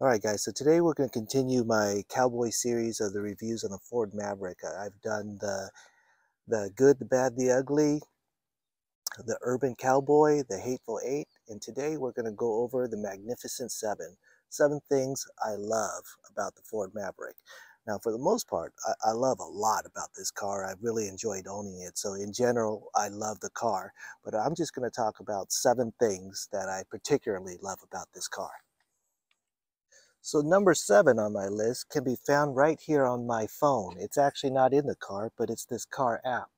Alright guys, so today we're going to continue my Cowboy series of the reviews on the Ford Maverick. I've done the good, the bad, the ugly, the urban cowboy, the hateful eight, and today we're going to go over the magnificent seven. Seven things I love about the Ford Maverick. Now for the most part, I love a lot about this car. I've really enjoyed owning it. So in general, I love the car, but I'm just going to talk about seven things that I particularly love about this car. So number 7 on my list can be found right here on my phone. It's actually not in the car, but it's this car app.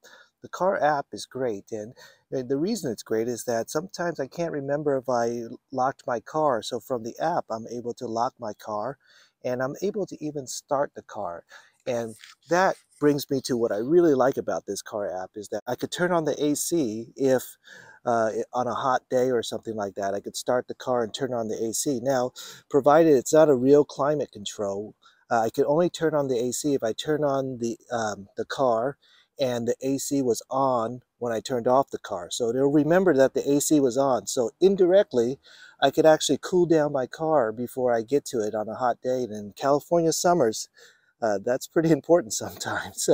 The car app is great, and the reason it's great is that sometimes I can't remember if I locked my car. So from the app, I'm able to lock my car, and I'm able to even start the car. And that brings me to what I really like about this car app is that I could turn on the AC if on a hot day or something like that. I could start the car and turn on the AC. Now, provided it's not a real climate control, I could only turn on the AC if I turn on the car and the AC was on when I turned off the car. So it'll remember that the AC was on. So indirectly, I could actually cool down my car before I get to it on a hot day. And in California summers, that's pretty important sometimes.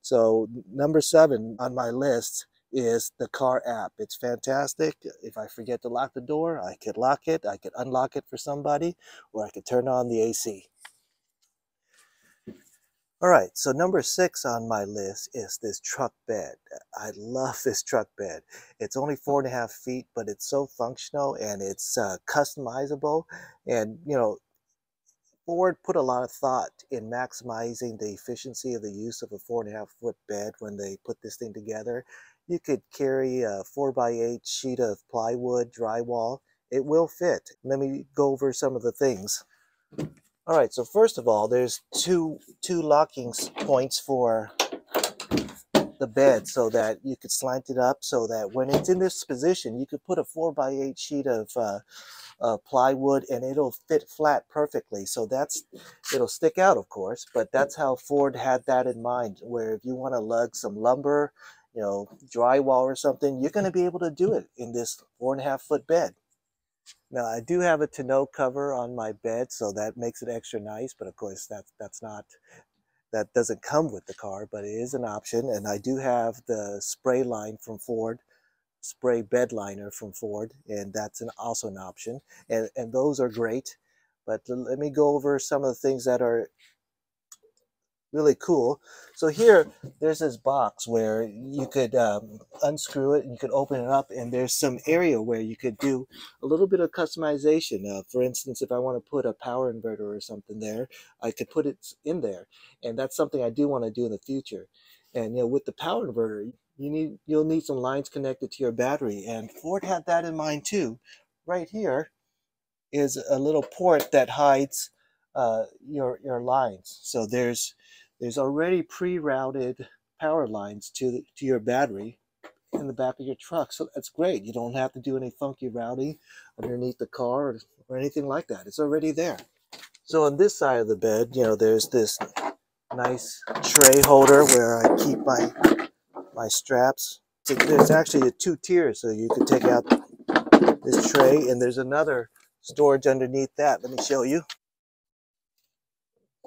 So number 7 on my list is the car app. It's fantastic. If I forget to lock the door, I could lock it, I could unlock it for somebody, or I could turn on the AC. All right, so number 6 on my list is this truck bed. I love this truck bed. It's only 4.5 feet, but it's so functional and it's customizable. And Ford put a lot of thought in maximizing the efficiency of the use of a 4.5 foot bed when they put this thing together. You could carry a 4x8 sheet of plywood, drywall. It will fit. Let me go over some of the things. All right, so first of all, there's two locking points for the bed so that you could slant it up so that when it's in this position, you could put a 4x8 sheet of plywood and it'll fit flat perfectly. So it'll stick out, of course, but that's how Ford had that in mind, where if you want to lug some lumber, drywall or something, you're going to be able to do it in this 4.5 foot bed. Now I do have a tonneau cover on my bed, so that makes it extra nice, but of course that doesn't come with the car, but it is an option. And I do have the spray line from Ford, spray bed liner from Ford, and that's also an option, and those are great. But let me go over some of the things that are really cool. So here, there's this box where you could unscrew it and you could open it up, and there's some area where you could do a little bit of customization. For instance, if I want to put a power inverter or something there, I could put it in there, and that's something I do want to do in the future. And with the power inverter, you'll need some lines connected to your battery, and Ford had that in mind too. Right here is a little port that hides your lines. So there's already pre-routed power lines to your battery in the back of your truck. So that's great. You don't have to do any funky routing underneath the car or anything like that. It's already there. So on this side of the bed, there's this nice tray holder where I keep my straps. So there's actually 2 tiers, so you can take out this tray, and there's another storage underneath that. Let me show you.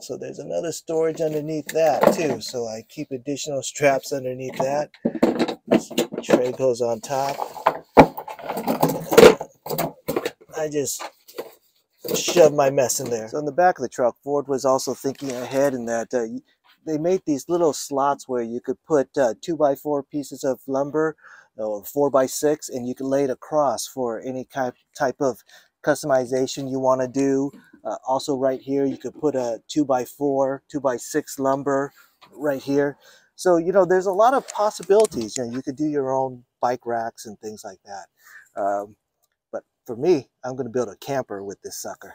So there's another storage underneath that too. So I keep additional straps underneath that. This tray goes on top. I just shove my mess in there. So in the back of the truck, Ford was also thinking ahead in that they made these little slots where you could put 2x4 pieces of lumber or 4x6, and you can lay it across for any type of customization you want to do. Also right here, you could put a 2x4, 2x6 lumber right here. So, there's a lot of possibilities. You could do your own bike racks and things like that. But for me, I'm going to build a camper with this sucker.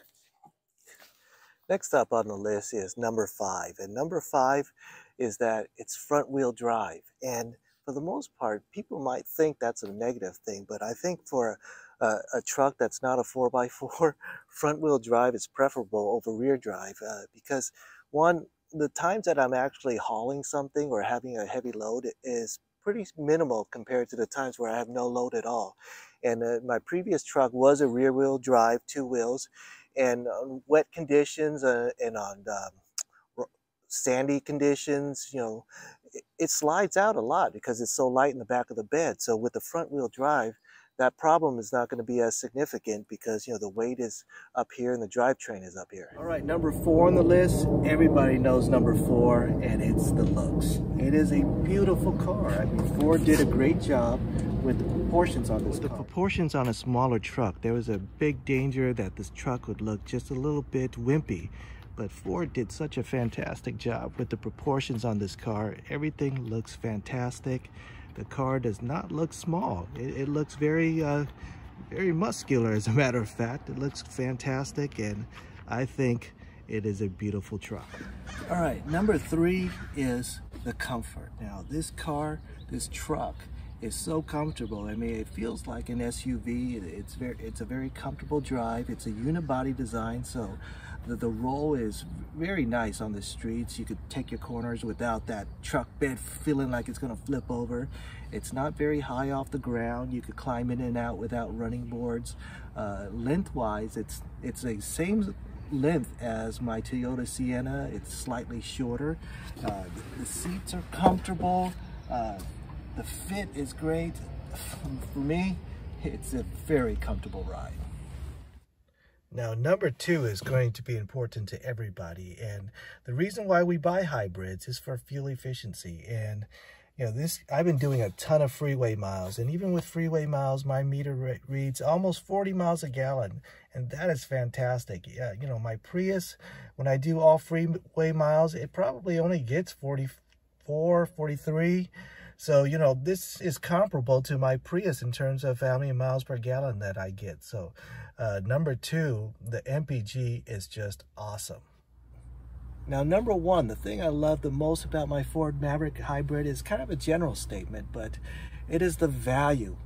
Next up on the list is number 5. And number 5 is that it's front wheel drive. And for the most part, people might think that's a negative thing, but I think for a truck that's not a 4x4, front wheel drive is preferable over rear drive because one, the times that I'm actually hauling something or having a heavy load is pretty minimal compared to the times where I have no load at all. And my previous truck was a rear wheel drive, 2 wheels, And on wet conditions and on sandy conditions, it slides out a lot because it's so light in the back of the bed. So with the front wheel drive, that problem is not going to be as significant because the weight is up here and the drivetrain is up here. All right, number 4 on the list. Everybody knows number 4, and it's the looks. It is a beautiful car. I mean, Ford did a great job with the proportions on this car. The proportions on a smaller truck, there was a big danger that this truck would look just a little bit wimpy. But Ford did such a fantastic job with the proportions on this car. Everything looks fantastic. The car does not look small. It looks very, very muscular, as a matter of fact. It looks fantastic, and I think it is a beautiful truck. All right, number 3 is the comfort. Now, this truck is so comfortable. I mean, it feels like an SUV. It's a very comfortable drive. It's a unibody design, so the roll is very nice on the streets. You could take your corners without that truck bed feeling like it's gonna flip over. It's not very high off the ground. You could climb in and out without running boards. Lengthwise, it's the same length as my Toyota Sienna. It's slightly shorter. The seats are comfortable. The fit is great. For me, it's a very comfortable ride. Now, number 2 is going to be important to everybody, and the reason why we buy hybrids is for fuel efficiency. And I've been doing a ton of freeway miles, and even with freeway miles, my meter reads almost 40 miles a gallon, and that is fantastic. Yeah, my Prius, when I do all freeway miles, it probably only gets 44, 43. So, this is comparable to my Prius in terms of how many miles per gallon that I get. So, number 2, the MPG is just awesome. Now, number 1, the thing I love the most about my Ford Maverick Hybrid is kind of a general statement, but it is the value.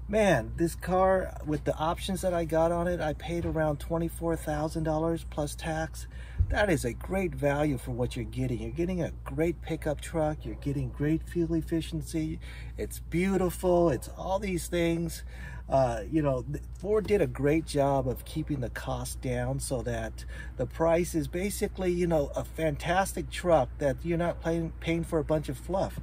Man, this car, with the options that I got on it, I paid around $24,000 plus tax. That is a great value for what you're getting. You're getting a great pickup truck. You're getting great fuel efficiency. It's beautiful. It's all these things. Ford did a great job of keeping the cost down so that the price is basically, a fantastic truck that you're not paying for a bunch of fluff.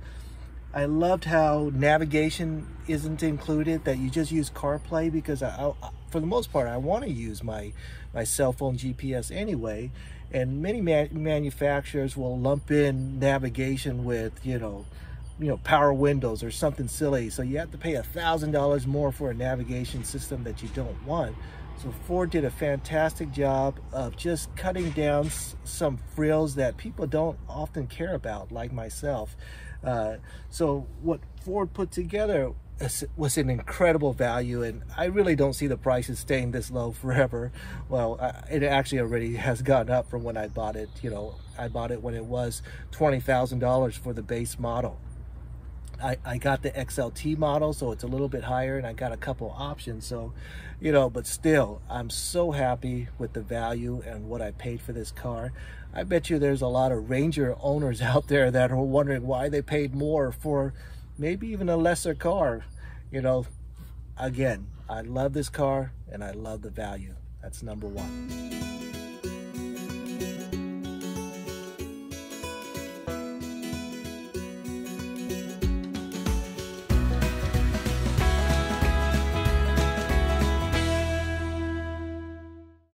I loved how navigation isn't included, that you just use CarPlay, because for the most part, I want to use my cell phone GPS anyway. And many manufacturers will lump in navigation with, power windows or something silly. So you have to pay $1,000 more for a navigation system that you don't want. So Ford did a fantastic job of just cutting down some frills that people don't often care about, like myself. So what Ford put together was an incredible value, and I really don't see the prices staying this low forever. Well, it actually already has gone up from when I bought it. I bought it when it was $20,000 for the base model. I got the XLT model, so it's a little bit higher, and I got a couple options. So, but still, I'm so happy with the value and what I paid for this car. I bet you there's a lot of Ranger owners out there that are wondering why they paid more for maybe even a lesser car. Again, I love this car and I love the value. That's number 1.